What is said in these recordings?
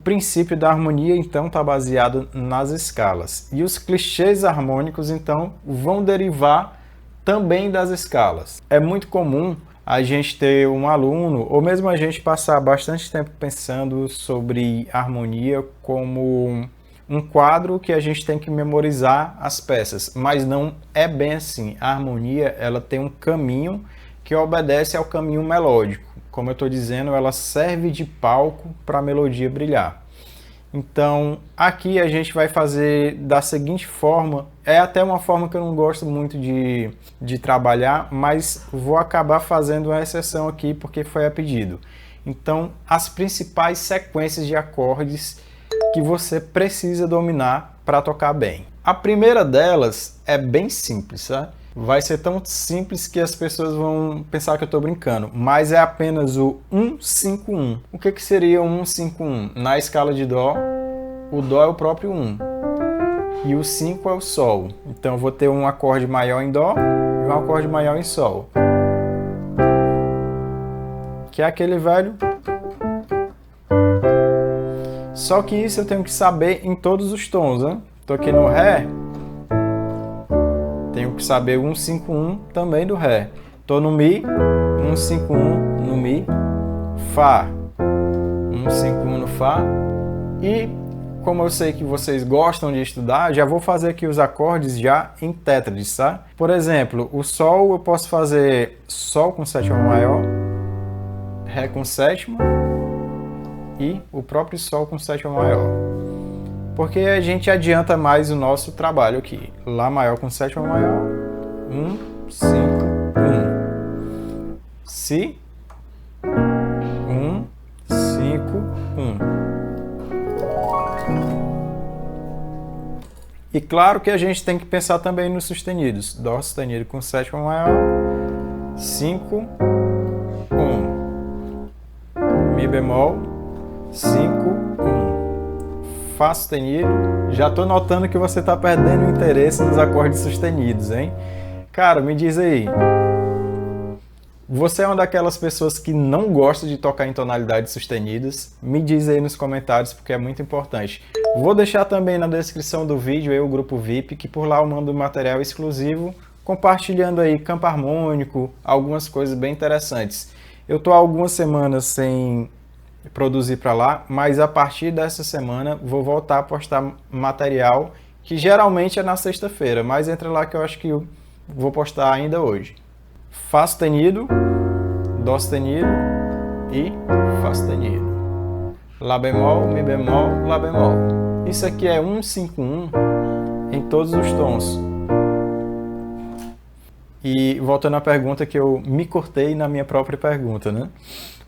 O princípio da harmonia, então, está baseado nas escalas. E os clichês harmônicos, então, vão derivar também das escalas. É muito comum a gente ter um aluno, ou mesmo a gente passar bastante tempo pensando sobre harmonia como um quadro que a gente tem que memorizar as peças, mas não é bem assim. A harmonia, ela tem um caminho que obedece ao caminho melódico. Como eu estou dizendo, ela serve de palco para a melodia brilhar. Então, aqui a gente vai fazer da seguinte forma, é até uma forma que eu não gosto muito de trabalhar, mas vou acabar fazendo uma exceção aqui porque foi a pedido. Então, as principais sequências de acordes que você precisa dominar para tocar bem. A primeira delas é bem simples, tá? Vai ser tão simples que as pessoas vão pensar que eu estou brincando, mas é apenas o 1-5-1. O que seria o 1-5-1? Na escala de Dó, o Dó é o próprio 1 e o 5 é o Sol. Então eu vou ter um acorde maior em Dó e um acorde maior em Sol, que é aquele velho. Só que isso eu tenho que saber em todos os tons, né? Tô aqui no Ré, tenho que saber 1-5-1 também do Ré. Tô no Mi, 1-5-1 no Mi, Fá, 1-5-1 no Fá. E como eu sei que vocês gostam de estudar, já vou fazer aqui os acordes já em tétrades, tá? Por exemplo, o Sol eu posso fazer Sol com sétima maior, Ré com sétima e o próprio Sol com sétima maior. Porque a gente adianta mais o nosso trabalho aqui. Lá maior com sétima maior, 1-5-1. Si, 1-5-1. E claro que a gente tem que pensar também nos sustenidos. Dó sustenido com sétima maior, 5, 1. Mi bemol, 5, 1. Fá sustenido. Já estou notando que você está perdendo o interesse nos acordes sustenidos, hein? Cara, me diz aí. Você é uma daquelas pessoas que não gosta de tocar em tonalidades sustenidas? Me diz aí nos comentários, porque é muito importante. Vou deixar também na descrição do vídeo aí o grupo VIP, que por lá eu mando material exclusivo, compartilhando aí campo harmônico, algumas coisas bem interessantes. Eu estou há algumas semanas sem produzir para lá, mas a partir dessa semana vou voltar a postar material, que geralmente é na sexta-feira, mas entra lá que eu acho que eu vou postar ainda hoje. Fá sustenido, Dó sustenido e Fá sustenido. Lá bemol, Mi bemol, Lá bemol. Isso aqui é 1-5-1 em todos os tons. E voltando à pergunta que eu me cortei na minha própria pergunta, né?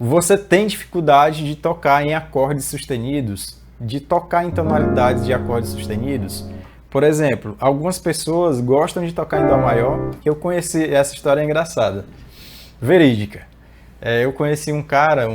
Você tem dificuldade de tocar em acordes sustenidos? De tocar em tonalidades de acordes sustenidos? Por exemplo, algumas pessoas gostam de tocar em Dó maior. Eu conheci, essa história é engraçada, verídica. Eu conheci um cara,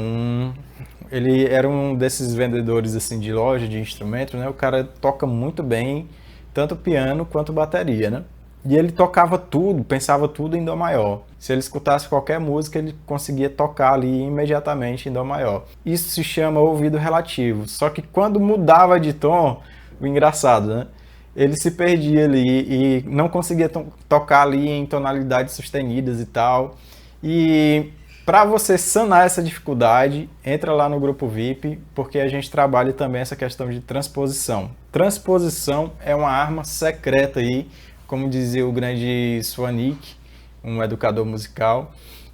ele era um desses vendedores assim de loja de instrumentos, né? O cara toca muito bem, tanto piano quanto bateria, né? E ele tocava tudo, pensava tudo em Dó maior. Se ele escutasse qualquer música, ele conseguia tocar ali imediatamente em Dó maior. Isso se chama ouvido relativo. Só que quando mudava de tom, o engraçado, né? Ele se perdia ali e não conseguia tocar ali em tonalidades sustenidas e tal. E para você sanar essa dificuldade, entra lá no grupo VIP, porque a gente trabalha também essa questão de transposição. Transposição é uma arma secreta aí, como dizia o grande Swanik, um educador musical,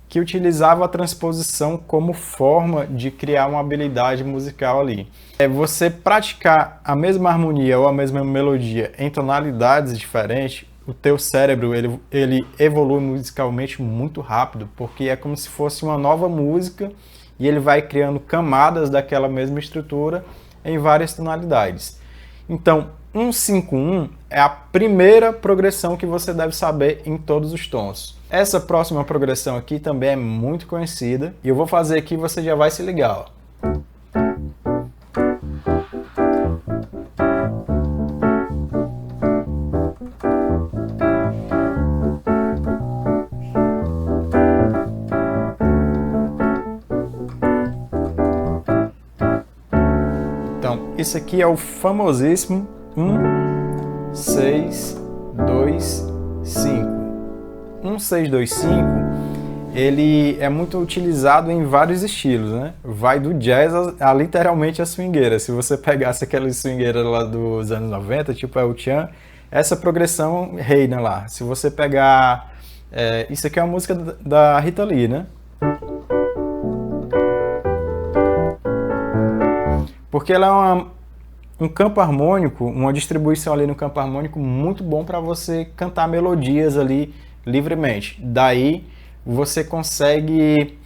que utilizava a transposição como forma de criar uma habilidade musical ali. Você praticar a mesma harmonia ou a mesma melodia em tonalidades diferentes, o teu cérebro ele evolui musicalmente muito rápido, porque é como se fosse uma nova música e ele vai criando camadas daquela mesma estrutura em várias tonalidades. Então, 1-5-1 é a primeira progressão que você deve saber em todos os tons. Essa próxima progressão aqui também é muito conhecida e eu vou fazer aqui e você já vai se ligar, ó. Então, esse aqui é o famosíssimo 1, 6, 2, 5. 1, 6, 2, 5, ele é muito utilizado em vários estilos, né? Vai do jazz a literalmente a swingueira. Se você pegasse aquela swingueira lá dos anos 90, tipo El Chan, essa progressão reina lá. Se você pegar... isso aqui é uma música da Rita Lee, né? Porque ela é um campo harmônico, uma distribuição ali no campo harmônico muito bom para você cantar melodias ali livremente. Daí você consegue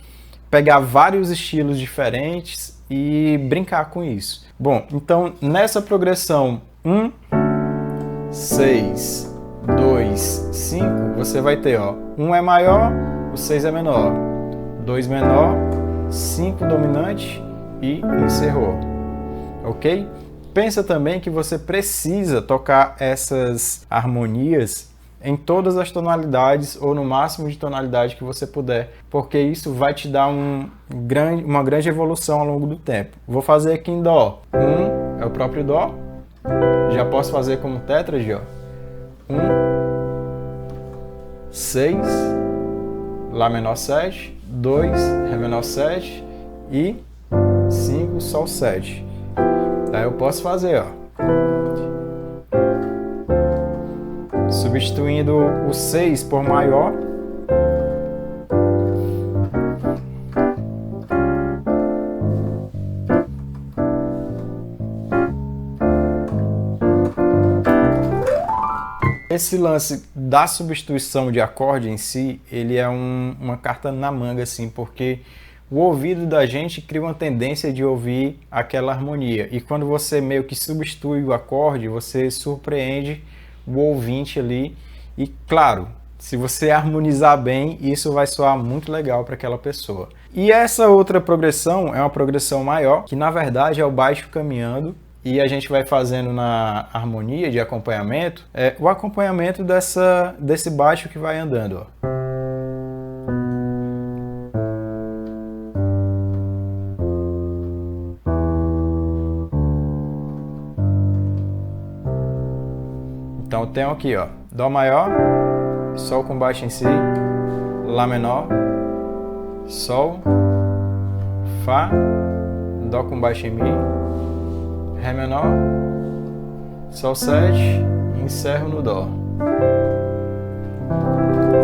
pegar vários estilos diferentes e brincar com isso. Bom, então nessa progressão 1, 6, 2, 5, você vai ter, ó, 1 é maior, o 6 é menor, 2 menor, 5 dominante e encerrou. Ok? Pensa também que você precisa tocar essas harmonias em todas as tonalidades ou no máximo de tonalidade que você puder, porque isso vai te dar uma grande evolução ao longo do tempo. Vou fazer aqui em Dó. 1 é o próprio Dó. Já posso fazer como tétrade, ó. 1, 6, Lá menor 7, 2, Ré menor 7 e 5, Sol 7. Aí eu posso fazer, ó, substituindo o 6 por maior, esse lance da substituição de acorde em si, ele é uma carta na manga, assim, porque o ouvido da gente cria uma tendência de ouvir aquela harmonia. E quando você meio que substitui o acorde, você surpreende o ouvinte ali. E claro, se você harmonizar bem, isso vai soar muito legal para aquela pessoa. E essa outra progressão é uma progressão maior, que na verdade é o baixo caminhando. E a gente vai fazendo na harmonia de acompanhamento, o acompanhamento desse baixo que vai andando, ó. Então eu tenho aqui, ó, Dó maior, Sol com baixo em Si, Lá menor, Sol, Fá, Dó com baixo em Mi, Ré menor, Sol 7 e encerro no Dó.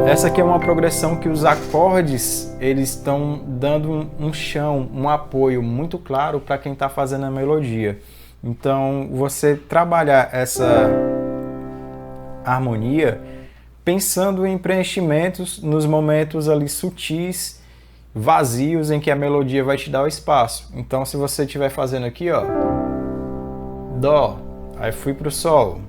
Essa aqui é uma progressão que os acordes eles estão dando um chão, um apoio muito claro para quem está fazendo a melodia. Então você trabalhar essa harmonia pensando em preenchimentos nos momentos ali sutis, vazios em que a melodia vai te dar o espaço. Então se você estiver fazendo aqui, ó, Dó, aí fui pro Sol,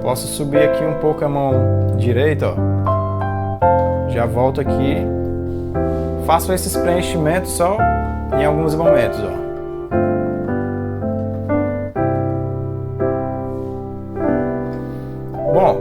posso subir aqui um pouco a mão direita, ó, já volto aqui, faço esses preenchimentos só em alguns momentos, ó. Bom,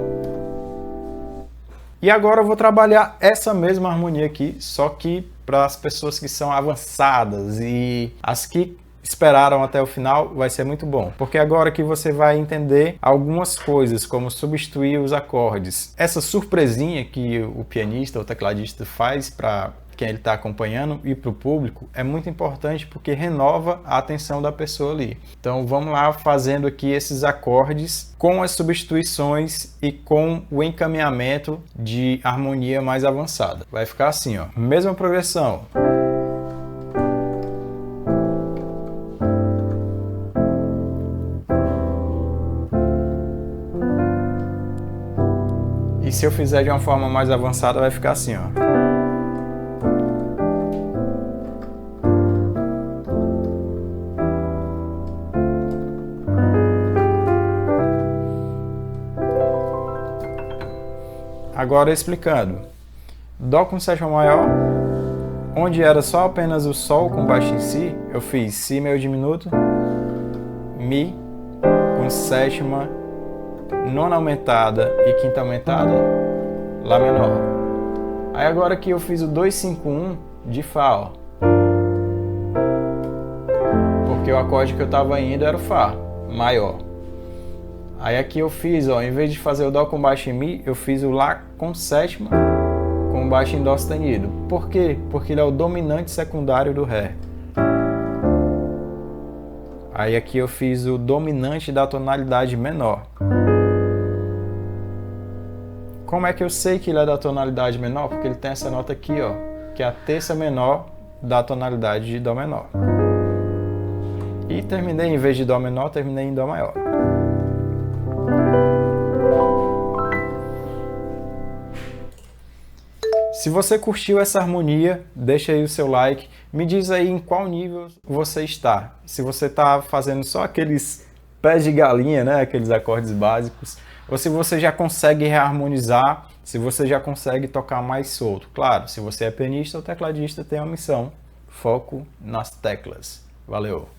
e agora eu vou trabalhar essa mesma harmonia aqui, só que para as pessoas que são avançadas e as que esperaram até o final, vai ser muito bom. Porque agora que você vai entender algumas coisas, como substituir os acordes. Essa surpresinha que o pianista ou tecladista faz para quem ele está acompanhando e para o público é muito importante porque renova a atenção da pessoa ali. Então vamos lá fazendo aqui esses acordes com as substituições e com o encaminhamento de harmonia mais avançada. Vai ficar assim, ó, mesma progressão. E se eu fizer de uma forma mais avançada, vai ficar assim, ó. Agora explicando. Dó com sétima maior, onde era só apenas o Sol com baixo em Si, eu fiz Si meio diminuto, Mi com sétima, nona aumentada e quinta aumentada, Lá menor. Aí agora que eu fiz o 2, 5, 1 de Fá, ó. porque o acorde que eu estava indo era o Fá maior. Aí aqui eu fiz, ó, em vez de fazer o Dó com baixo em Mi, eu fiz o Lá com sétima com baixo em Dó sustenido. Por quê? Porque ele é o dominante secundário do Ré. Aí aqui eu fiz o dominante da tonalidade menor. Como é que eu sei que ele é da tonalidade menor? Porque ele tem essa nota aqui, ó, que é a terça menor da tonalidade de Dó menor. E terminei, em vez de Dó menor, terminei em Dó maior. Se você curtiu essa harmonia, deixa aí o seu like. Me diz aí em qual nível você está. Se você está fazendo só aqueles pés de galinha, né? Aqueles acordes básicos. Ou se você já consegue reharmonizar, se você já consegue tocar mais solto. Claro, se você é pianista ou tecladista, tem uma missão. Foco nas teclas. Valeu!